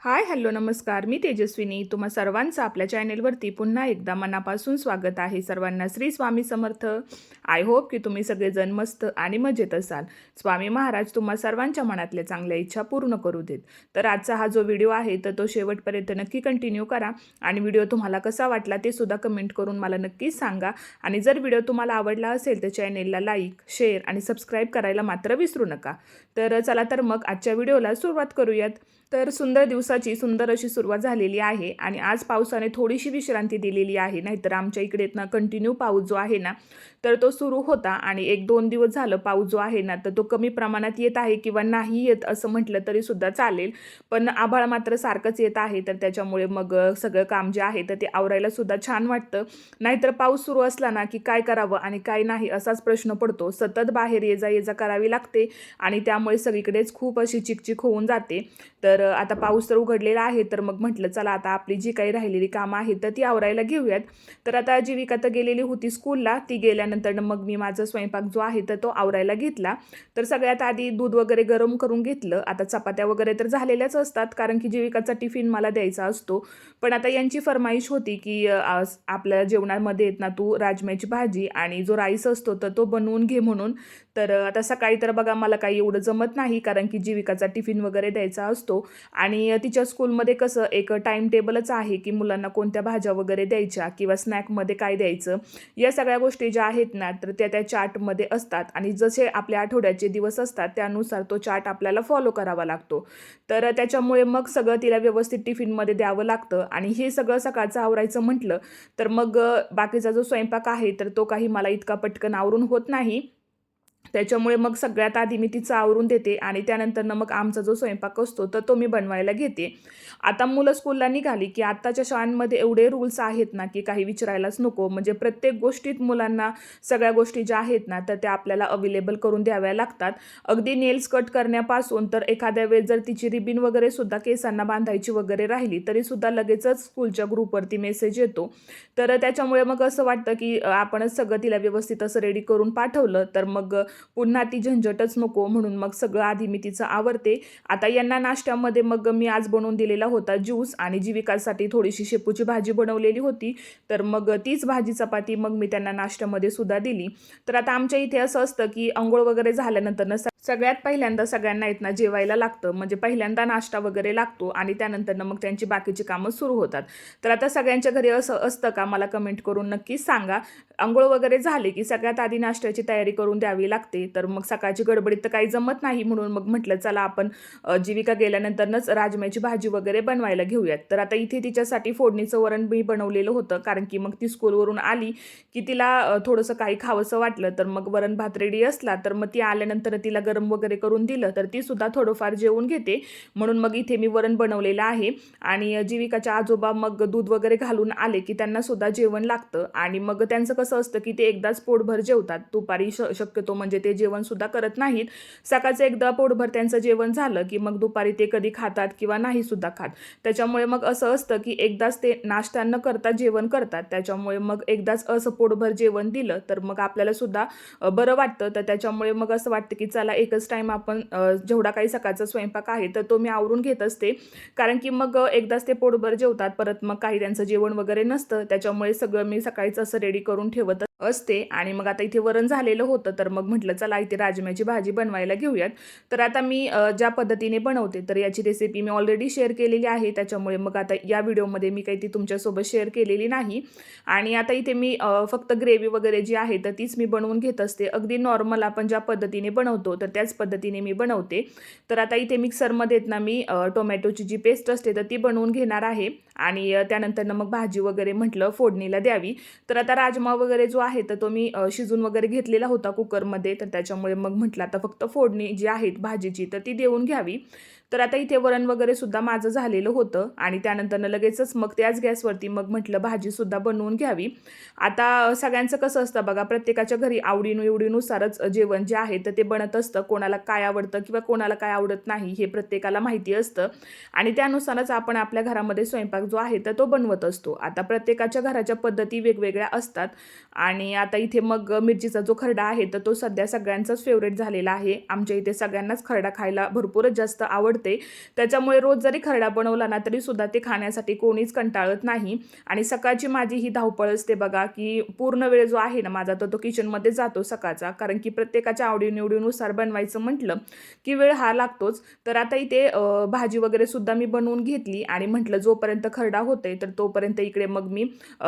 Hi hello नमस्कार. मी तेजस्विनी तुम्हा सर्वांचं आपल्या चॅनेलवरती पुन्हा एकदा मनापासून स्वागत आहे. सर्वांना श्री स्वामी समर्थ. आय होप की तुम्ही सगळेजण मस्त आणि मजेत असाल. स्वामी महाराज तुम्हा सर्वांच्या मनातल्या चांगल्या इच्छा पूर्ण करू देत. तर आजचा हा जो व्हिडिओ आहे तर तो शेवटपर्यंत नक्की कंटिन्यू करा आणि व्हिडिओ तुम्हाला कसा वाटला ते सुद्धा कमेंट करून मला नक्कीच सांगा. आणि जर व्हिडिओ तुम्हाला आवडला असेल तर चॅनेलला लाईक शेअर आणि सबस्क्राईब करायला मात्र विसरू नका. तर चला तर मग आजच्या व्हिडिओला सुरुवात करूयात. तर सुंदर दिवसाची सुंदर अशी सुरुवात झालेली आहे आणि आज पावसाने थोडीशी विश्रांती दिलेली आहे. नाहीतर आमच्या इकडे ना कंटिन्यू पाऊस जो आहे ना तर तो सुरू होता आणि 1-2 दिवस झालं पाऊस जो आहे ना तर तो कमी प्रमाणात येत आहे किंवा नाही येत असं म्हटलं तरी सुद्धा चालेल. पण आभाळ मात्र सारखंच येत आहे तर त्याच्यामुळे मग सगळं काम जे आहे तर ते आवरायला सुद्धा छान वाटतं. नाहीतर पाऊस सुरू असला ना की काय करावं आणि काय नाही असाच प्रश्न पडतो. सतत बाहेर ये जा करावी लागते आणि त्यामुळे सगळीकडेच खूप अशी चिकचिक होऊन जाते. तर आता पाऊस तर उघडलेला आहे तर मग म्हटलं चला आता आपली जी काही राहिलेली कामं आहेत तर ती आवरायला घेऊयात. तर आता जीविका तर गेलेली होती स्कूलला. ती गेल्यानंतर मग मी माझा स्वयंपाक जो आहे तर तो आवरायला घेतला. तर सगळ्यात आधी दूध वगैरे गरम करून घेतलं. आता चपात्या वगैरे तर झालेल्याच असतात कारण की जीविकाचा टिफिन मला द्यायचा असतो. पण आता यांची फरमाईश होती की आपल्या जेवणामध्ये येत ना तू राजम्याची भाजी आणि जो राईस असतो तर तो बनवून घे म्हणून. तर आता सकाळी तर बघा मला काही एवढं जमत नाही कारण की जीविकाचा टिफिन वगैरे द्यायचा असतो आणि तिच्या स्कूलमध्ये कसं एक टाईम टेबलच आहे की मुलांना कोणत्या भाज्या वगैरे द्यायच्या किंवा स्नॅकमध्ये काय द्यायचं. या सगळ्या गोष्टी ज्या आहेत ना तर त्या चार्टमध्ये असतात आणि जसे आपल्या आठवड्याचे दिवस असतात त्यानुसार तो चार्ट आपल्याला फॉलो करावा लागतो. तर त्याच्यामुळे मग सगळं तिला व्यवस्थित टिफिनमध्ये द्यावं लागतं आणि हे सगळं सकाळचं आवरायचं म्हटलं तर मग बाकीचा जो स्वयंपाक आहे तर तो काही मला इतका पटकन आवरून होत नाही. त्याच्यामुळे मग सगळ्यात आधी मी तिचं आवरून देते आणि त्यानंतरनं मग आमचा जो स्वयंपाक असतो तर तो मी बनवायला घेते. आता मुलं स्कूलला निघाली की आत्ताच्या शाळांमध्ये एवढे रूल्स आहेत ना की काही विचारायलाच नको. म्हणजे प्रत्येक गोष्टीत मुलांना सगळ्या गोष्टी ज्या आहेत ना तर त्या आपल्याला अवेलेबल करून द्याव्या लागतात. अगदी नेल्स कट करण्यापासून तर एखाद्या वेळेस जर तिची रिबीन वगैरे सुद्धा केसांना बांधायची वगैरे राहिली तरीसुद्धा लगेचच स्कूलच्या ग्रुपवरती मेसेज येतो. तर त्याच्यामुळे मग असं वाटतं की आपणच सगळं तिला व्यवस्थित असं रेडी करून पाठवलं तर मग पुन्हा ती झंझटच नको म्हणून मग सगळं आधी मी तिचं आवरते. आता यांना नाश्त्यामध्ये मग मी आज बनवून दिलेला होता ज्यूस आणि जीविकासाठी थोडीशी शेपूची भाजी बनवलेली होती. तर मग तीच भाजी चपाती मग मी त्यांना नाश्त्यामध्ये सुद्धा दिली. तर आता आमच्या इथे असं असतं की अंघोळ वगैरे झाल्यानंतर सगळ्यात पहिल्यांदा सगळ्यांना येत ना जेवायला लागतं. म्हणजे पहिल्यांदा नाश्ता वगैरे लागतो आणि त्यानंतर मग त्यांची बाकीची कामं सुरू होतात. तर आता सगळ्यांच्या घरी असं असतं का मला कमेंट करून नक्कीच सांगा. अंघोळ वगैरे झाली की सगळ्यात आधी नाश्त्याची तयारी करून द्यावी लागते. तर मग सकाळची गडबडीत तर काही जमत नाही म्हणून मग म्हटलं चला आपण जीविका गेल्यानंतरच राजम्याची भाजी वगैरे बनवायला घेऊयात. तर आता इथे तिच्यासाठी फोडणीचं वरण मी बनवलेलं होतं कारण की मग ती स्कूलवरून आली की तिला थोडंसं काही खावंसं वाटलं तर मग वरण भात रेडी असला तर मग ती आल्यानंतर तिला गरम वगैरे करून दिलं तर ती सुद्धा थोडंफार जेवून घेते. म्हणून मग इथे मी वरण बनवलेलं आहे आणि जीविकाच्या आजोबा मग दूध वगैरे घालून आले की त्यांना सुद्धा जेवण लागतं आणि मग त्यांचं कसं असतं की ते एकदाच पोटभर जेवतात. दुपारी शक्यतो म्हणजे ते जेवण सुद्धा करत नाहीत. सकाळचं एकदा पोटभर त्यांचं जेवण झालं की मग दुपारी ते कधी खातात किंवा नाही सुद्धा खात. त्याच्यामुळे मग असं असतं की एकदाच ते नाश्ता न करता जेवण करतात. त्याच्यामुळे मग एकदाच असं पोटभर जेवण दिलं तर मग आपल्याला सुद्धा बरं वाटतं. तर त्याच्यामुळे मग असं वाटतं की चला एकच टाईम आपण जेवढा काही सकाळचा स्वयंपाक आहे तर तो मी आवरून घेत असते. कारण की मग एकदाच ते पोटभर जेवतात परत मग काही त्यांचं जेवण वगैरे नसतं. त्याच्यामुळे सगळं मी सकाळीच असं रेडी करून ठेवत असते. आणि मग आता इथे वरण झालेलं होतं तर मग म्हटलं चला इथे राजम्याची भाजी बनवायला घेऊयात. तर आता मी ज्या पद्धतीने बनवते तर याची रेसिपी मी ऑलरेडी शेअर केलेली आहे. त्याच्यामुळे मग आता या व्हिडिओमध्ये मी काही ती तुमच्यासोबत शेअर केलेली नाही. आणि आता इथे मी फक्त ग्रेव्ही वगैरे जी आहे तर तीच मी बनवून घेत असते. अगदी नॉर्मल आपण ज्या पद्धतीने बनवतो तर त्याच पद्धतीने मी बनवते. तर आता इथे मिक्सरमध्ये ना मी टोमॅटोची जी पेस्ट असते तर ती बनवून घेणार आहे आणि त्यानंतर मग भाजी वगैरे म्हटलं फोडणीला द्यावी. तर आता राजमा वगैरे जो आहे तर तो मी शिजून वगैरे घेतलेला होता कुकरमध्ये. तर त्याच्यामुळे मग म्हटलं आता फक्त फोडणी जी आहे भाजीची तर ती देऊन घ्यावी. तर आता इथे वरण वगैरे सुद्धा माझं झालेलं होतं आणि त्यानंतरनं लगेचच मग त्याच गॅसवरती मग म्हटलं भाजीसुद्धा बनवून घ्यावी. आता सगळ्यांचं कसं असतं बघा प्रत्येकाच्या घरी आवडीनुसारच जेवण जे आहे तर ते बनत असतं. कोणाला काय आवडतं किंवा कोणाला काय आवडत नाही हे प्रत्येकाला माहिती असतं आणि त्यानुसारच आपण आपल्या घरामध्ये स्वयंपाक जो आहे तर तो बनवत असतो. आता प्रत्येकाच्या घराच्या पद्धती वेगवेगळ्या असतात आणि आता इथे मग मिरचीचा जो खरडा आहे तर तो सध्या सगळ्यांचाच फेवरेट झालेला आहे. आमच्या इथे सगळ्यांनाच खरडा खायला भरपूरच जास्त आवडतं. आवडते. त्याच्यामुळे रोज जरी खरडा बनवला ना तरीसुद्धा ते खाण्यासाठी कोणीच कंटाळत नाही. आणि सकाळची माझी ही धावपळ असते बघा, की पूर्ण वेळ जो आहे ना माझा तो किचनमध्ये जातो सकाळचा. कारण की प्रत्येकाच्या आवडीनिवडीनुसार बनवायचं म्हटलं की वेळ हा लागतोच. तर आता इथे भाजी वगैरे सुद्धा मी बनवून घेतली आणि म्हटलं जोपर्यंत खरडा होतोय तर तोपर्यंत इकडे मग मी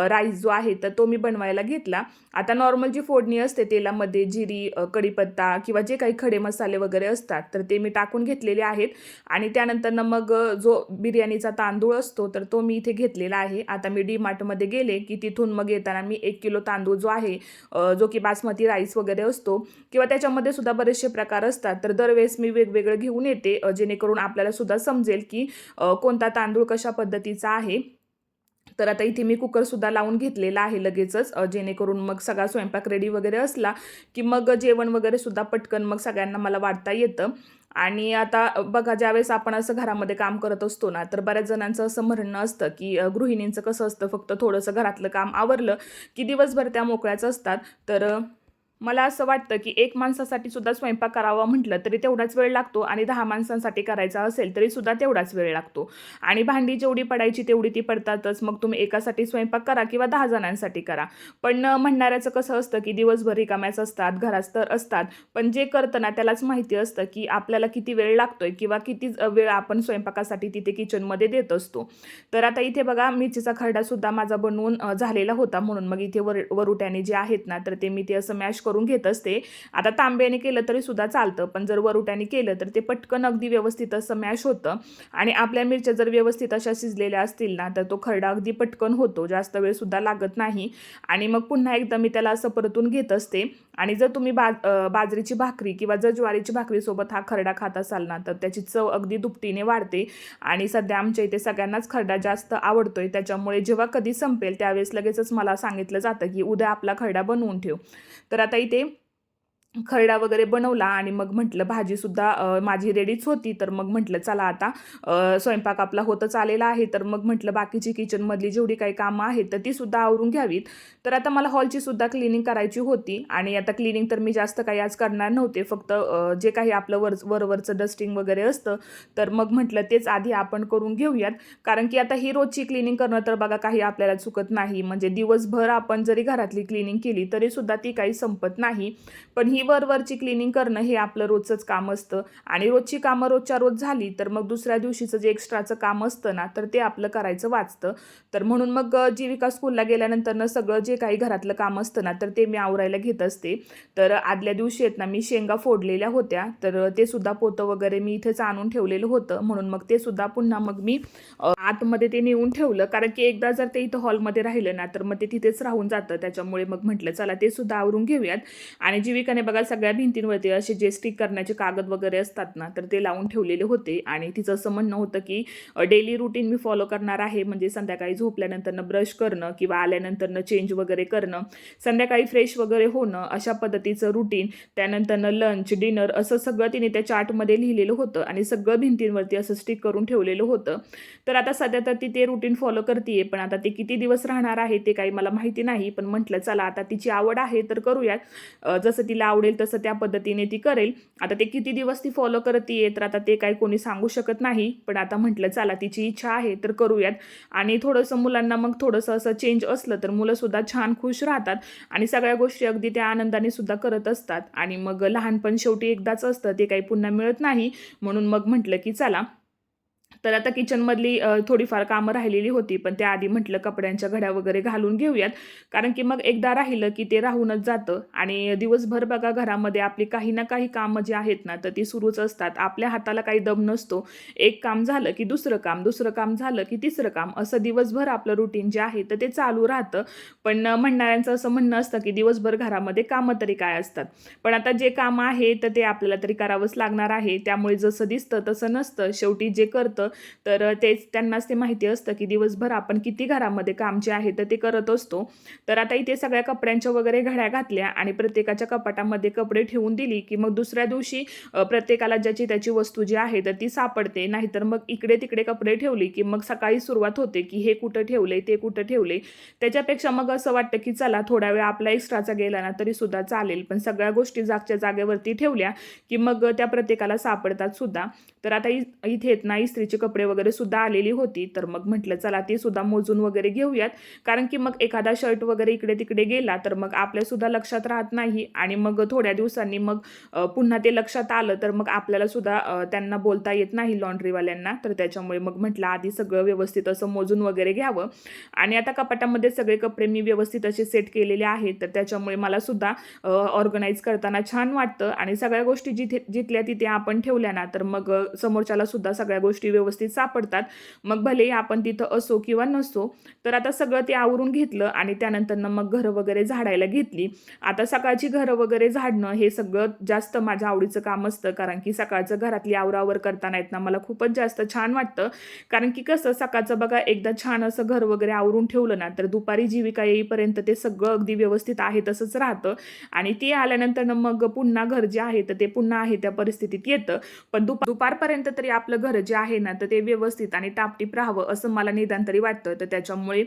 राईस जो आहे तर तो मी बनवायला घेतला. आता नॉर्मल जी फोडणी असते तेलामध्ये जिरी, कढीपत्ता किंवा जे काही खडे मसाले वगैरे असतात तर ते मी टाकून घेतलेले आहेत. आणि त्यानंतर मग जो बिर्याणीचा तांदूळ असतो तर तो मी इथे घेतलेला आहे. आता मी डीमार्टमध्ये गेले की तिथून मग येताना मी 1 किलो तांदूळ जो आहे जो की बासमती राईस वगैरे असतो किंवा त्याच्यामध्ये सुद्धा बरेचसे प्रकार असतात, तर दरवेळेस मी वेगवेगळं घेऊन येते जेणेकरून आपल्याला सुद्धा समजेल की कोणता तांदूळ कशा पद्धतीचा आहे. तर आता इथे मी कुकरसुद्धा लावून घेतलेला आहे लगेचच, जेणेकरून मग सगळा स्वयंपाक रेडी वगैरे असला की मग जेवण वगैरे सुद्धा पटकन मग सगळ्यांना मला वाढता येतं. आणि आता बघा ज्यावेळेस आपण असं घरामध्ये काम करत असतो ना तर बऱ्याच जणांचं असं म्हणणं असतं की गृहिणींचं कसं असतं, फक्त थोडंसं घरातलं काम आवरलं की दिवसभर त्या मोकळ्याच असतात. तर मला असं वाटतं की एक माणसासाठी सुद्धा स्वयंपाक करावा म्हटलं तरी तेवढाच वेळ लागतो आणि 10 माणसांसाठी करायचा असेल तरी सुद्धा तेवढाच वेळ लागतो. आणि भांडी जेवढी पडायची तेवढी ती पडतातच. मग तुम्ही एकासाठी स्वयंपाक करा किंवा 10 जणांसाठी करा. पण म्हणणाऱ्याचं कसं असतं की दिवसभर रिकाम्याच असतात, घरात तर असतात. पण जे करतं ना त्यालाच माहिती असतं की आपल्याला किती वेळ लागतोय किंवा किती वेळ आपण स्वयंपाकासाठी तिथे किचनमध्ये देत असतो. तर आता इथे बघा मिरचीचा खरडासुद्धा माझा बनवून झालेला होता, म्हणून मग इथे वरुट्याने जे आहेत ना तर ते मी ते असं मॅश करून घेत असते. आता तांब्याने केलं तरी सुद्धा चालतं, पण जर वरुट्याने केलं तर ते पटकन अगदी व्यवस्थित असं मॅश होतं. आणि आपल्या मिरच्या जर व्यवस्थित अशा शिजलेल्या असतील ना तर तो खरडा अगदी पटकन होतो, जास्त वेळ सुद्धा लागत नाही. आणि मग पुन्हा एकदा मी त्याला असं परतून घेत असते. आणि जर तुम्ही बाजरीची भाकरी किंवा जर ज्वारीची भाकरीसोबत हा खरडा खात असाल ना तर त्याची चव अगदी दुपटीने वाढते. आणि सध्या आमच्या इथे सगळ्यांनाच खरडा जास्त आवडतोय, त्याच्यामुळे जेव्हा कधी संपेल त्यावेळेस लगेचच मला सांगितलं जातं की उद्या आपला खरडा बनवून ठेव. तर आता इथे खरडा वगैरे बनवला आणि मग म्हटलं भाजीसुद्धा माझी रेडीच होती. तर मग म्हटलं चला आता स्वयंपाक आपला होतच आलेला आहे, तर मग म्हटलं बाकीची किचनमधली जेवढी काही कामं आहेत तर तीसुद्धा आवरून घ्यावीत. तर आता मला हॉलचीसुद्धा क्लिनिंग करायची होती. आणि आता क्लिनिंग तर मी जास्त काही आज करणार नव्हते, फक्त जे काही आपलं वरवरचं डस्टिंग वगैरे असतं तर मग म्हटलं तेच आधी आपण करून घेऊयात. कारण की आता ही रोजची क्लिनिंग करणं तर बघा काही आपल्याला चुकत नाही. म्हणजे दिवसभर आपण जरी घरातली क्लिनिंग केली तरीसुद्धा ती काही संपत नाही. पण ही वरवरची क्लिनिंग करणं हे आपलं रोजचंच काम असतं. आणि रोजची कामं रोजच्या रोज झाली तर मग दुसऱ्या दिवशीचं जे एक्स्ट्राचं काम असतं ना तर ते आपलं करायचं वाचतं. तर म्हणून मग जीविका स्कूलला गेल्यानंतर सगळं जे काही घरातलं काम असतं ना तर ते मी आवरायला घेत असते. तर आदल्या दिवशी आहेत ना मी शेंगा फोडलेल्या होत्या, तर ते सुद्धा पोतं वगैरे मी इथेच आणून ठेवलेलं होतं, म्हणून मग ते सुद्धा पुन्हा मग मी आतमध्ये ते नेऊन ठेवलं. कारण की एकदा जर ते इथं हॉलमध्ये राहिलं ना तर मग ते तिथेच राहून जातं. त्याच्यामुळे मग म्हटलं चला ते सुद्धा आवरून घेऊयात. आणि जीविकाने बघा सगळ्या भिंतींवरती असे जे स्टिक करण्याचे कागद वगैरे असतात ना तर ते लावून ठेवलेले होते. आणि तिचं असं म्हणणं होतं की डेली रुटीन मी फॉलो करणार आहे, म्हणजे संध्याकाळी झोपल्यानंतरनं ब्रश करणं किंवा आल्यानंतरनं चेंज वगैरे करणं, संध्याकाळी फ्रेश वगैरे होणं, अशा पद्धतीचं रुटीन, त्यानंतरनं लंच डिनर असं सगळं तिने त्या चार्टमध्ये लिहिलेलं होतं आणि सगळं भिंतींवरती असं स्टिक करून ठेवलेलं होतं. तर आता सध्या तर ती ते रुटीन फॉलो करते, पण आता ते किती दिवस राहणार आहे ते काही मला माहिती नाही. पण म्हटलं चला आता तिची आवड आहे तर करूयात, जसं तिला आवडेल तसं त्या पद्धतीने ती करेल. आता ते किती दिवस ती फॉलो करते तर आता ते काही कोणी सांगू शकत नाही, पण आता म्हटलं चला तिची इच्छा आहे तर करूयात. आणि थोडंसं मुलांना मग थोडंसं असं चेंज असलं तर मुलंसुद्धा छान खुश राहतात आणि सगळ्या गोष्टी अगदी त्या आनंदाने सुद्धा करत असतात. आणि मग लहानपण शेवटी एकदाच असतं, ते काही पुन्हा मिळत नाही, म्हणून मग म्हटलं की चला. तर आता किचनमधली थोडीफार कामं राहिलेली होती, पण त्याआधी म्हटलं कपड्यांच्या घड्या वगैरे घालून घेऊयात. कारण की मग एकदा राहिलं की ते राहूनच जातं. आणि दिवसभर बघा घरामध्ये आपली काही ना काही कामं जी आहेत ना तर ती सुरूच असतात. आपल्या हाताला काही दम नसतो. एक काम झालं की दुसरं काम, दुसरं काम झालं की तिसरं काम, असं दिवसभर आपलं रुटीन जे आहे तर ते चालू राहतं. पण म्हणणाऱ्यांचं असं म्हणणं असतं की दिवसभर घरामध्ये कामं तरी काय असतात. पण आता जे काम आहे तर ते आपल्याला तरी करावंच लागणार आहे. त्यामुळे जसं दिसतं तसं नसतं, शेवटी जे करतं तर तेच त्यांनाच ते माहिती असतं की दिवसभर आपण किती घरामध्ये काम जे आहे तर ते करत असतो. तर आता इथे सगळ्या कपड्यांच्या वगैरे घड्या घातल्या आणि प्रत्येकाच्या कपाटामध्ये कपडे ठेवून दिली की मग दुसऱ्या दिवशी प्रत्येकाला ज्याची त्याची वस्तू जी आहे तर ती सापडते. नाहीतर मग इकडे तिकडे कपडे ठेवली की मग सकाळी सुरुवात होते की हे कुठं ठेवले ते कुठं ठेवले. त्याच्यापेक्षा मग असं वाटतं की चला थोडा वेळ आपला एक्स्ट्राचा गेला ना तरी सुद्धा चालेल, पण सगळ्या गोष्टी जागच्या जागेवरती ठेवल्या की मग त्या प्रत्येकाला सापडतात सुद्धा. तर आता इथे येत ना इस्त्रीचे कपडे वगैरे सुद्धा आलेली होती, तर मग म्हटलं चला ती सुद्धा मोजून वगैरे घेऊयात. कारण की मग एखादा शर्ट वगैरे इकडे तिकडे गेला तर मग आपल्या सुद्धा लक्षात राहत नाही आणि मग थोड्या दिवसांनी मग पुन्हा ते लक्षात आलं तर मग आपल्याला सुद्धा त्यांना बोलता येत नाही लॉन्ड्रीवाल्यांना. तर त्याच्यामुळे मग म्हटलं आधी सगळं व्यवस्थित असं मोजून वगैरे घ्यावं. आणि आता कपाटामध्ये सगळे कपडे मी व्यवस्थित असे सेट केलेले आहेत, तर त्याच्यामुळे मला सुद्धा ऑर्गनाईज करताना छान वाटतं आणि सगळ्या गोष्टी जिथल्या तिथे आपण ठेवल्या ना तर मग समोरच्याला सुद्धा सगळ्या गोष्टी व्यवस्थित सापडतात. मग भलेही आपण तिथं असो किंवा नसो. तर आता सगळं ते आवरून घेतलं आणि त्यानंतर मग घरं वगैरे झाडायला घेतली. आता सकाळची घरं वगैरे झाडणं हे सगळं जास्त माझ्या आवडीचं काम असतं, कारण की सकाळचं घरातली आवरावर करताना येत ना मला खूपच जास्त छान वाटतं. कारण की कसं सकाळचं बघा एकदा छान असं घर वगैरे आवरून ठेवलं ना तर दुपारी जीविका येईपर्यंत ते सगळं अगदी व्यवस्थित आहे तसंच राहतं आणि ती आल्यानंतर मग पुन्हा घर जे आहे तर ते पुन्हा आहे त्या परिस्थितीत येतं. पण दुपारपर्यंत तरी आपलं घर जे आहे ना तर ते व्यवस्थित आणि टापटीप राहावं असं मला निदान तरी वाटतं. तर त्याच्यामुळे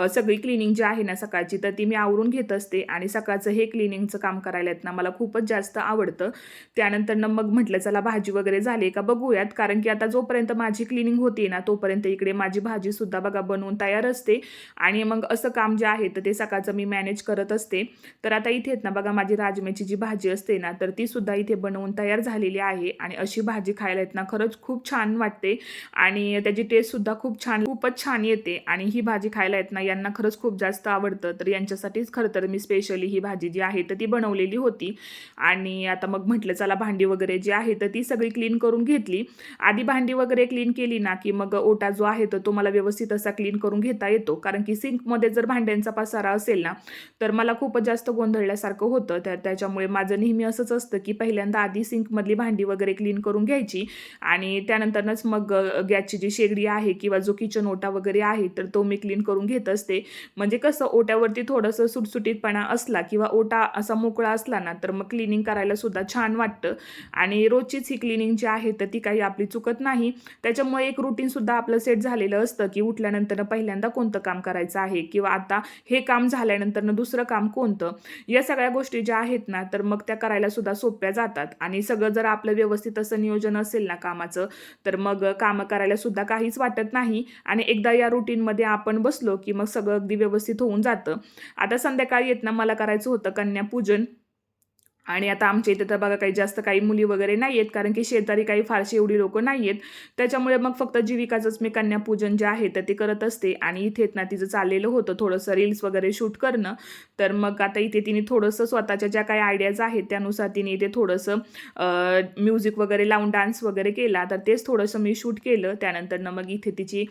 सगळी क्लिनिंग जी आहे ना सकाळची तर ती मी आवरून घेत असते आणि सकाळचं हे क्लिनिंगचं काम करायला येत ना मला खूपच जास्त आवडतं. त्यानंतर मग म्हटलं चला भाजी वगैरे झाली का बघूयात, कारण की आता जोपर्यंत माझी क्लिनिंग होती ना तोपर्यंत इकडे माझी भाजी सुद्धा बघा बनवून तयार असते आणि मग असं काम जे आहे तर ते सकाळचं मी मॅनेज करत असते. तर आता इथे ना बघा माझी राजम्याची जी भाजी असते ना तर ती सुद्धा इथे बनवून तयार झालेली आहे आणि अशी भाजी खायला येत ना खरंच खूप छान वाटते आणि त्याची टेस्ट सुद्धा खूपच छान येते आणि ही भाजी खायला येत ना यांना खरंच खूप जास्त आवडतं. तर यांच्यासाठीच खरं तर मी स्पेशली ही भाजी जी आहे तर ती बनवलेली होती. आणि आता मग म्हटलं चला भांडी वगैरे जी आहे तर ती सगळी क्लीन करून घेतली. आधी भांडी वगैरे क्लीन केली ना की मग ओटा जो आहे तो मला व्यवस्थित असा क्लीन करून घेता येतो, कारण की सिंकमध्ये जर भांड्यांचा पसारा असेल ना तर मला खूपच जास्त गोंधळल्यासारखं होतं. त्याच्यामुळे माझं नेहमी असंच असतं की पहिल्यांदा आधी सिंकमधली भांडी वगैरे क्लीन करून घ्यायची आणि त्यानंतरच मग गॅसची जी शेगडी आहे किंवा जो किचन ओटा वगैरे आहे तर तो मी क्लीन करून घेत असते. म्हणजे कसं ओट्यावरती थोडंसं सुटसुटीतपणा असला किंवा ओटा असा मोकळा असला ना तर मग क्लिनिंग करायला सुद्धा छान वाटतं आणि रोजचीच ही क्लिनिंग जी आहे तर ती काही आपली चुकत नाही. त्याच्यामुळे एक रुटीन सुद्धा आपलं सेट झालेलं असतं की उठल्यानंतर पहिल्यांदा कोणतं काम करायचं आहे किंवा आता हे काम झाल्यानंतर दुसरं काम कोणतं. या सगळ्या गोष्टी ज्या आहेत ना तर मग त्या करायला सुद्धा सोप्या जातात आणि सगळं जर आपलं व्यवस्थित असं नियोजन असेल ना कामाचं तर मग कामं करायला सुद्धा काहीच वाटत नाही आणि एकदा या रुटीनमध्ये आपण बसलो की मग सगळं अगदी व्यवस्थित होऊन जातं. आता संध्याकाळी येत ना मला करायचं होतं कन्यापूजन आणि आता आमच्या इथे तर बघा काही मुली वगैरे नाही आहेत, कारण की शेजारी काही फारशी एवढी लोकं नाही आहेत. त्याच्यामुळे मग फक्त जीविकाचंच मी कन्यापूजन जे आहे तर ते करत असते आणि इथेच ना तिचं चाललेलं होतं थोडंसं रील्स वगैरे शूट करणं. तर मग आता इथे तिने थोडंसं स्वतःच्या ज्या काही आयडियाज आहेत त्यानुसार तिने इथे थोडंसं म्युझिक वगैरे लावून डान्स वगैरे केला, तर तेच थोडंसं मी शूट केलं. त्यानंतर मग इथे तिची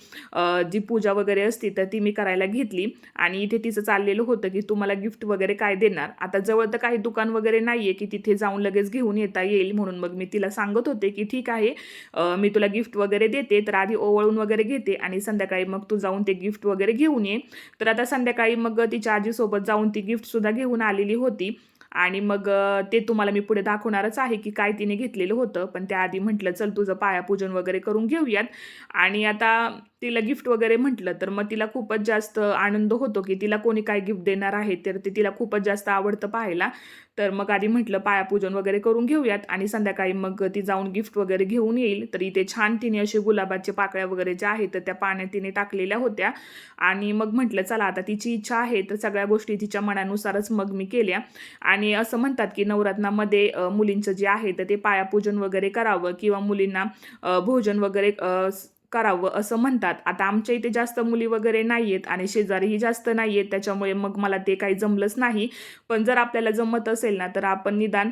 जी पूजा वगैरे असते तर ती मी करायला घेतली आणि इथे तिचं चाललेलं होतं की तू मला गिफ्ट वगैरे काय देणार. आता जवळ तर काही दुकान वगैरे नाही की तिथे जाऊन लगेच घेऊन येता येईल, म्हणून मग मी तिला सांगत होते की ठीक आहे मी तुला गिफ्ट वगैरे देते, तर आधी ओवाळून वगैरे घेते आणि संध्याकाळी मग तू जाऊन ते गिफ्ट वगैरे घेऊन ये. तर आता संध्याकाळी मग तिच्या आजीसोबत जाऊन ती गिफ्टसुद्धा घेऊन आलेली होती आणि मग ते तुम्हाला मी पुढे दाखवणारच आहे की काय तिने घेतलेलं होतं. पण त्याआधी म्हटलं चल तुझं पायापूजन वगैरे करून घेऊयात. आणि आता तिला गिफ्ट वगैरे म्हटलं तर मग तिला खूपच जास्त आनंद होतो की तिला कोणी काय गिफ्ट देणार आहे, तर ते तिला खूपच जास्त आवडतं पाहायला. तर मग आधी म्हटलं पायापूजन वगैरे करून घेऊयात आणि संध्याकाळी मग ती जाऊन गिफ्ट वगैरे घेऊन येईल. तर इथे छान तिने असे गुलाबाच्या पाकळ्या वगैरे ज्या आहेत तर त्या पाण्यात तिने टाकलेल्या होत्या आणि मग म्हटलं चला आता तिची इच्छा आहे तर सगळ्या गोष्टी तिच्या मनानुसारच मग मी केल्या. आणि असं म्हणतात की नवरत्नामध्ये मुलींचं जे आहे तर ते पायापूजन वगैरे करावं किंवा मुलींना भोजन वगैरे करावं असं म्हणतात. आता आमच्या इथे जास्त मुली वगैरे नाही आहेत आणि शेजारीही जास्त नाही आहेत, त्याच्यामुळे मग मला ते काही जमलंच नाही. पण जर आपल्याला जमत असेल ना तर आपण निदान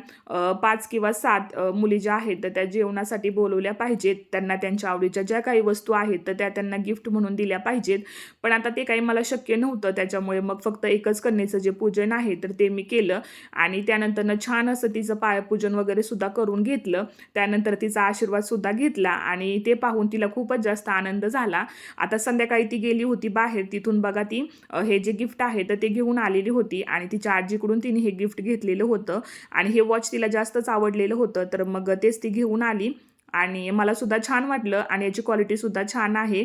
5 किंवा 7 मुली ज्या आहेत तर त्या जेवणासाठी बोलवल्या पाहिजेत. त्यांना त्यांच्या आवडीच्या ज्या काही वस्तू आहेत तर त्या त्यांना गिफ्ट म्हणून दिल्या पाहिजेत. पण आता ते काही मला शक्य नव्हतं, त्याच्यामुळे मग फक्त एकच कन्येचं जे पूजन आहे तर ते मी केलं आणि त्यानंतर छान असं तिचं पायपूजन वगैरे सुद्धा करून घेतलं. त्यानंतर तिचा आशीर्वाद सुद्धा घेतला आणि ते पाहून तिला खूपच जास्त आनंद झाला. आता संध्याकाळी ती गेली होती बाहेर, तिथून बघा ती हे जे गिफ्ट आहे तर ते घेऊन आलेली होती आणि तिच्या आजीकडून तिने हे गिफ्ट घेतलेलं होतं आणि हे वॉच तिला जास्तच आवडलेलं होतं. तर मग तेच ती घेऊन आली आणि मला सुद्धा छान वाटलं आणि याची क्वालिटी सुद्धा छान आहे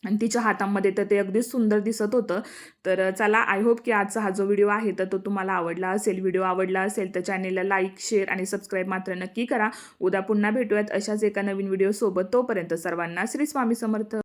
आणि तिच्या हातामध्ये तर ते अगदी सुंदर दिसत होतं. तर चला, आय होप की आजचा हा जो व्हिडिओ आहे तर तो तुम्हाला आवडला असेल. व्हिडिओ आवडला असेल तर चॅनेलला लाईक, शेअर आणि सबस्क्राईब मात्र नक्की करा. उद्या पुन्हा भेटूयात अशाच एका नवीन व्हिडिओसोबत. तोपर्यंत सर्वांना श्री स्वामी समर्थ.